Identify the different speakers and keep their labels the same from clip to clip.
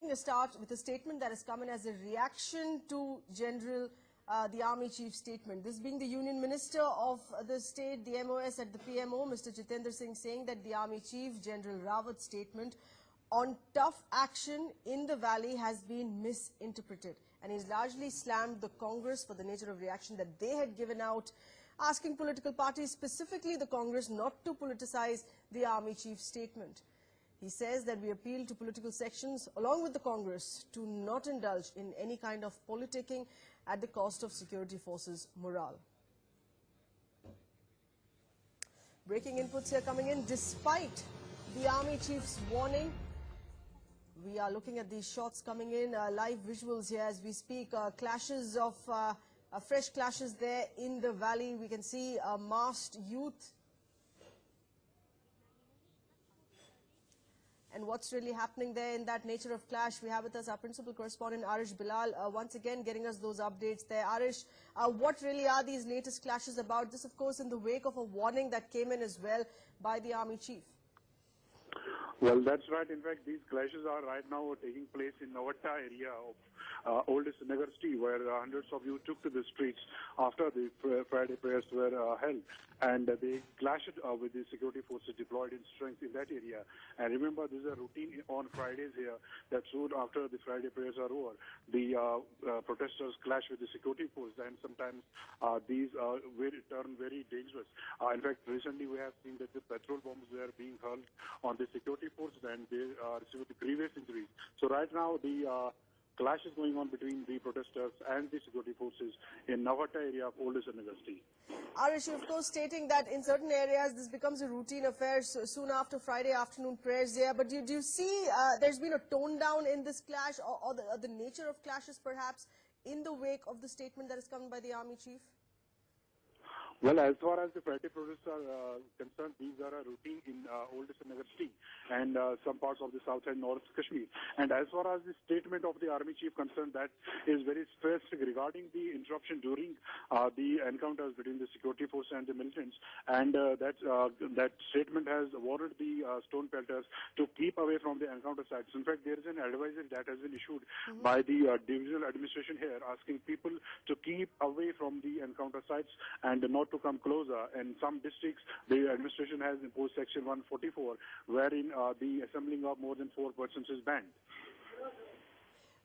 Speaker 1: To start with a statement that has come in as a reaction to the Army Chief's statement. This being the Union Minister of the state, the MoS at the PMO, Mr. Jitendra Singh, saying that the Army Chief, General Rawat's statement on tough action in the valley has been misinterpreted. And he's largely slammed the Congress for the nature of reaction that they had given out, asking political parties, specifically the Congress, not to politicize the Army Chief's statement. He says that we appeal to political sections, along with the Congress, to not indulge in any kind of politicking at the cost of security forces' morale. Breaking inputs here coming in. Despite the Army Chief's warning, we are looking at these shots coming in, live visuals here as we speak, clashes of, fresh clashes there in the valley. We can see masked youth. And what's really happening there in that nature of clash? We have with us our principal correspondent, Arish Bilal, once again getting us those updates there. Arish, what really are these latest clashes about? This, of course, in the wake of a warning that came in as well by the Army Chief.
Speaker 2: Well, that's right. In fact, these clashes are right now taking place in Navatta area of oldest Nagar city, where hundreds of youth took to the streets after the Friday prayers were held. And they clashed with the security forces deployed in strength in that area. And remember, this is a routine on Fridays here, that soon after the Friday prayers are over, the protesters clash with the security force, and sometimes these turn very dangerous. In fact, recently we have seen that the petrol bombs were being hurled on the security force, and they received grievous injuries. So right now the clash is going on between the protesters and the security forces in Navatta area of oldest Nagar city.
Speaker 1: Arish, of course, stating that in certain areas this becomes a routine affair soon after Friday afternoon prayers there. But do you see there's been a tone down in this clash, or the nature of clashes perhaps in the wake of the statement that has come by the Army Chief?
Speaker 2: Well, as far as the Friday protests are concerned, these are a routine in oldest Nagar city and some parts of the south and north Kashmir. And as far as the statement of the Army Chief concerned, that is very specific regarding the interruption during the encounters between the security force and the militants. And that statement has warned the stone pelters to keep away from the encounter sites. In fact, there is an advisory that has been issued by the divisional administration here, asking people to keep away from the encounter sites and not to come closer. In some districts, the administration has imposed Section 144, wherein the assembling of more than 4 persons is banned.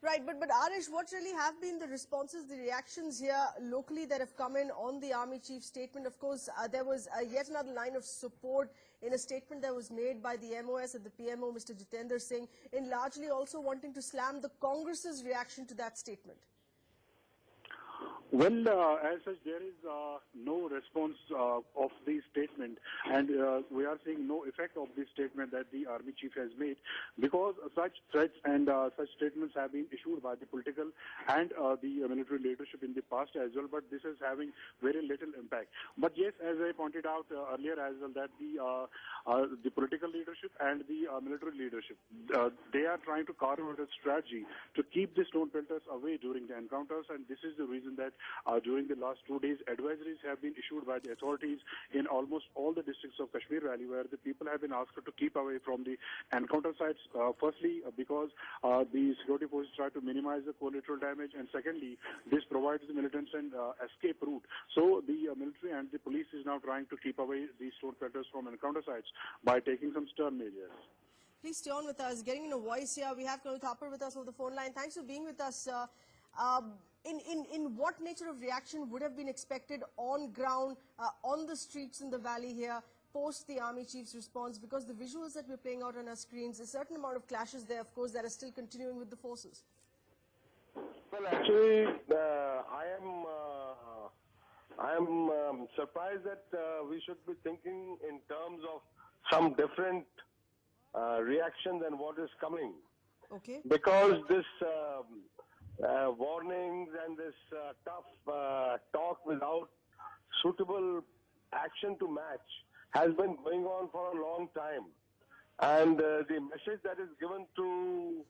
Speaker 1: Right, but Arish, what really have been the responses, the reactions here locally that have come in on the Army Chief's statement? Of course, there was yet another line of support in a statement that was made by the MoS and the PMO, Mr. Jitendra Singh, in largely also wanting to slam the Congress's reaction to that statement.
Speaker 2: Well, as such, there is no response of the statement, and we are seeing no effect of the statement that the Army Chief has made, because such threats and such statements have been issued by the political and the military leadership in the past as well, but this is having very little impact. But yes, as I pointed out earlier as well, that the political leadership and the military leadership, they are trying to carve out a strategy to keep the stone pelters away during the encounters, and this is the reason that during the last 2 days, advisories have been issued by the authorities in almost all the districts of Kashmir Valley, where the people have been asked to keep away from the encounter sites. Firstly, because the security forces try to minimize the collateral damage, and secondly, this provides the militants an escape route. So the military and the police is now trying to keep away these stone pelters from encounter sites by taking some stern measures.
Speaker 1: Please stay on with us. Getting in a voice here, we have Colonel Thapar with us on the phone line. Thanks for being with us. In what nature of reaction would have been expected on ground, on the streets in the valley here, post the Army Chief's response? Because the visuals that we're playing out on our screens, a certain amount of clashes there, of course, that are still continuing with the forces.
Speaker 3: Well, actually, I am surprised that we should be thinking in terms of some different reaction than what is coming.
Speaker 1: Okay.
Speaker 3: Because this warnings and this tough talk without suitable action to match has been going on for a long time. And the message that is given to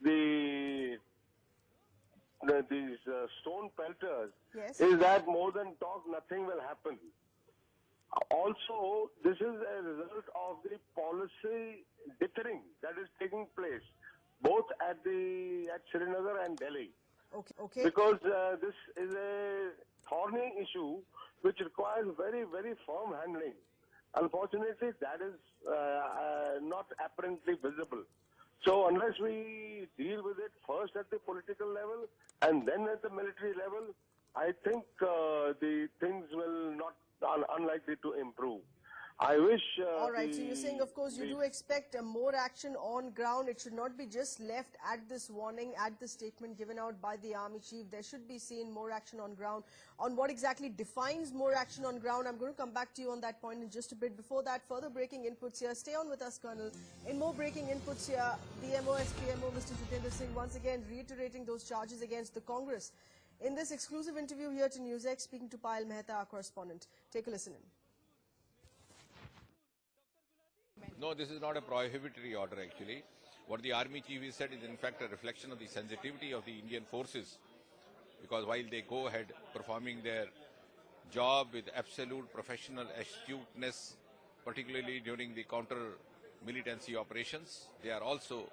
Speaker 3: these stone pelters is that more than talk, nothing will happen. Also, this is a result of the policy dithering that is taking place, both at the at Srinagar and Delhi.
Speaker 1: Okay.
Speaker 3: Because this is a thorny issue which requires very, very firm handling. Unfortunately, that is not apparently visible. So unless we deal with it first at the political level and then at the military level, I think the things will not unlikely to improve. I wish.
Speaker 1: All right. So you're saying, of course, you do expect more action on ground. It should not be just left at this warning, at the statement given out by the Army Chief. There should be seen more action on ground. On what exactly defines more action on ground, I'm going to come back to you on that point in just a bit. Before that, further breaking inputs here. Stay on with us, Colonel. In more breaking inputs here, the MoS PMO, Mr. Jitendra Singh, once again reiterating those charges against the Congress. In this exclusive interview here to NewsX, speaking to Payal Mehta, our correspondent. Take a listen in.
Speaker 4: No, this is not a prohibitory order actually. What the Army Chief has said is in fact a reflection of the sensitivity of the Indian forces, because while they go ahead performing their job with absolute professional astuteness, particularly during the counter-militancy operations, they are also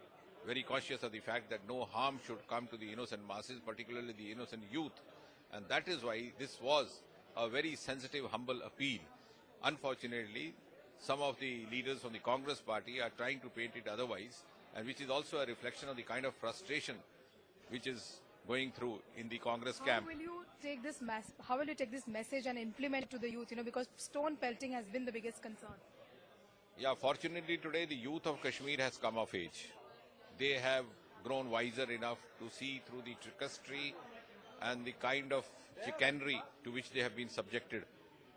Speaker 4: very cautious of the fact that no harm should come to the innocent masses, particularly the innocent youth. And that is why this was a very sensitive, humble appeal. Unfortunately, some of the leaders from the Congress party are trying to paint it otherwise, and which is also a reflection of the kind of frustration which is going through in the Congress camp.
Speaker 5: How will you take this message and implement it to the youth? Because stone pelting has been the biggest concern.
Speaker 4: Yeah, fortunately today the youth of Kashmir has come of age. They have grown wiser enough to see through the trickery and the kind of chicanery to which they have been subjected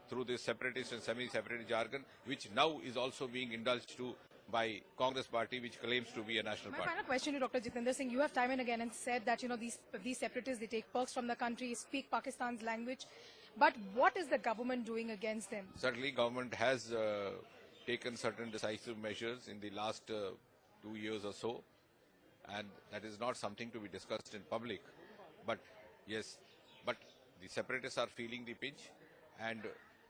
Speaker 4: through this separatist and semi-separatist jargon, which now is also being indulged to by Congress party, which claims to be a national party.
Speaker 5: My final question to Dr. Jitendra Singh, you have time and again and said that these separatists, they take perks from the country, speak Pakistan's language, but what is the government doing against them?
Speaker 4: Certainly government has taken certain decisive measures in the last 2 years or so, and that is not something to be discussed in public. But yes, but the separatists are feeling the pinch, and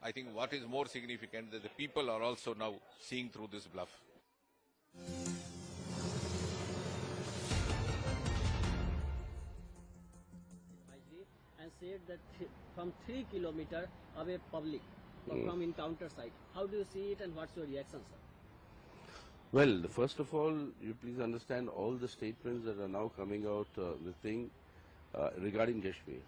Speaker 4: I think what is more significant that the people are also now seeing through this bluff.
Speaker 6: And said that from 3 kilometers away public from encounter site. How do you see it and what's your reaction, sir?
Speaker 7: Well, first of all, you please understand all the statements that are now coming out regarding Kashmir.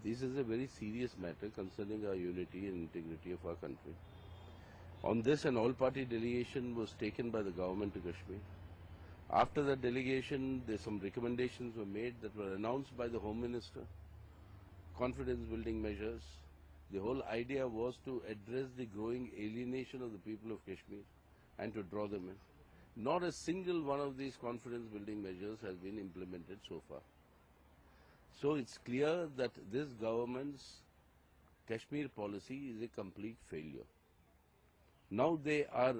Speaker 7: This is a very serious matter concerning our unity and integrity of our country. On this, an all-party delegation was taken by the government to Kashmir. After that delegation, some recommendations were made that were announced by the Home Minister. Confidence-building measures. The whole idea was to address the growing alienation of the people of Kashmir and to draw them in. Not a single one of these confidence-building measures has been implemented so far. So it's clear that this government's Kashmir policy is a complete failure. Now they are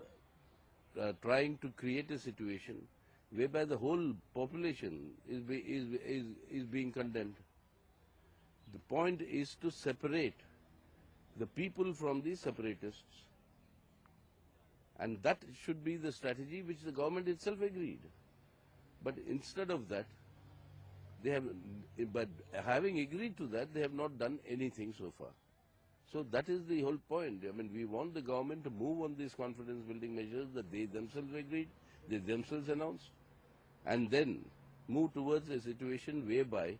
Speaker 7: trying to create a situation whereby the whole population is being condemned. The point is to separate the people from the separatists. And that should be the strategy which the government itself agreed. But instead of that, but having agreed to that, they have not done anything so far. So that is the whole point. I mean, we want the government to move on these confidence-building measures that they themselves agreed, they themselves announced, and then move towards a situation whereby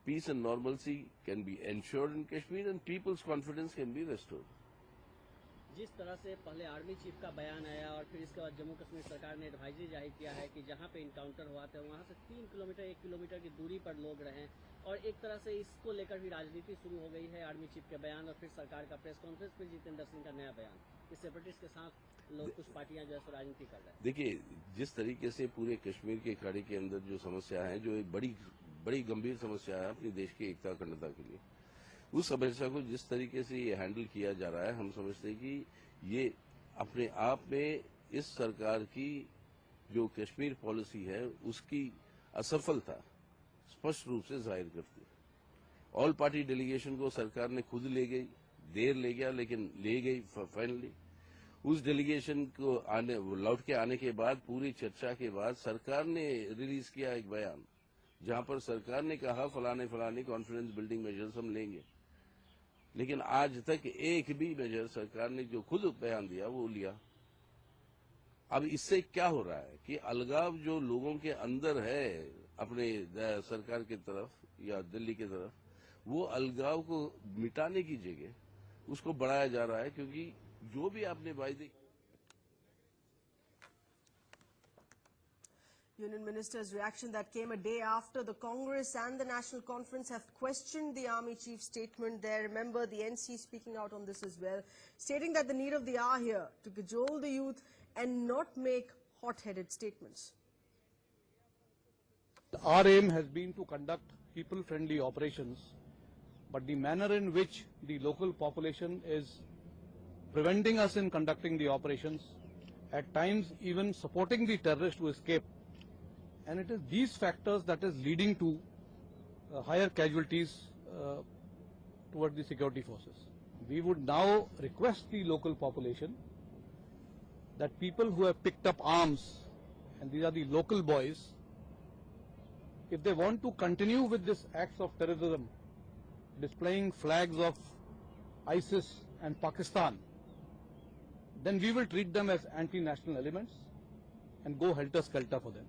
Speaker 7: peace and normalcy can be ensured in Kashmir and people's confidence can be restored.
Speaker 6: जिस तरह से पहले army chief का बयान आया और फिर इसके बाद जम्मू कश्मीर सरकार ने एडवाइजरी जारी किया है कि जहां पे इनकाउंटर हुआ था वहां से 3 किलोमीटर 1 किलोमीटर की दूरी पर लोग रहें, और एक तरह से इसको लेकर भी राजनीति शुरू हो गई है। आर्मी चीफ के बयान और फिर सरकार का प्रेस कॉन्फ्रेंस, फिर जितेंद्र सिंह का नया बयान, इस सेपरेटिस्ट के साथ लोग कुछ पार्टियां जो है राजनीति कर रहे हैं।
Speaker 7: देखिए, जिस तरीके से पूरे कश्मीर के खाड़ी के अंदर जो समस्या है, जो एक बड़ी गंभीर समस्या है अपनी देश की एकता अखंडता के लिए, उस समस्या को जिस तरीके से ये हैंडल किया जा रहा है, हम समझते हैं कि ये अपने आप में इस सरकार की जो कश्मीर पॉलिसी है उसकी असफलता स्पष्ट रूप से जाहिर करती है। ऑल पार्टी डेलीगेशन को सरकार ने खुद ले गई, देर ले गया लेकिन ले गई फाइनली। उस डेलीगेशन को लौट के आने के बाद पूरी चर्चा के बाद सरकार ने रिलीज किया एक बयान जहां पर सरकार ने कहा फलाने कॉन्फिडेंस बिल्डिंग मेजर्स हम लेंगे, लेकिन आज तक एक भी मेजर सरकार ने जो खुद बयान दिया वो लिया। अब इससे क्या हो रहा है कि अलगाव जो लोगों के अंदर है अपने सरकार की तरफ या दिल्ली की तरफ, वो अलगाव को मिटाने की जगह उसको बढ़ाया जा रहा है, क्योंकि जो भी आपने वायदे।
Speaker 1: Union Minister's reaction that came a day after the Congress and the National Conference have questioned the Army Chief's statement there. Remember, the NC speaking out on this as well, stating that the need of the hour here to cajole the youth and not make hot-headed statements.
Speaker 8: Our aim has been to conduct people-friendly operations, but the manner in which the local population is preventing us in conducting the operations, at times even supporting the terrorists to escape, and it is these factors that is leading to higher casualties toward the security forces. We would now request the local population that people who have picked up arms, and these are the local boys, if they want to continue with this acts of terrorism, displaying flags of ISIS and Pakistan, then we will treat them as anti-national elements and go helter-skelter for them.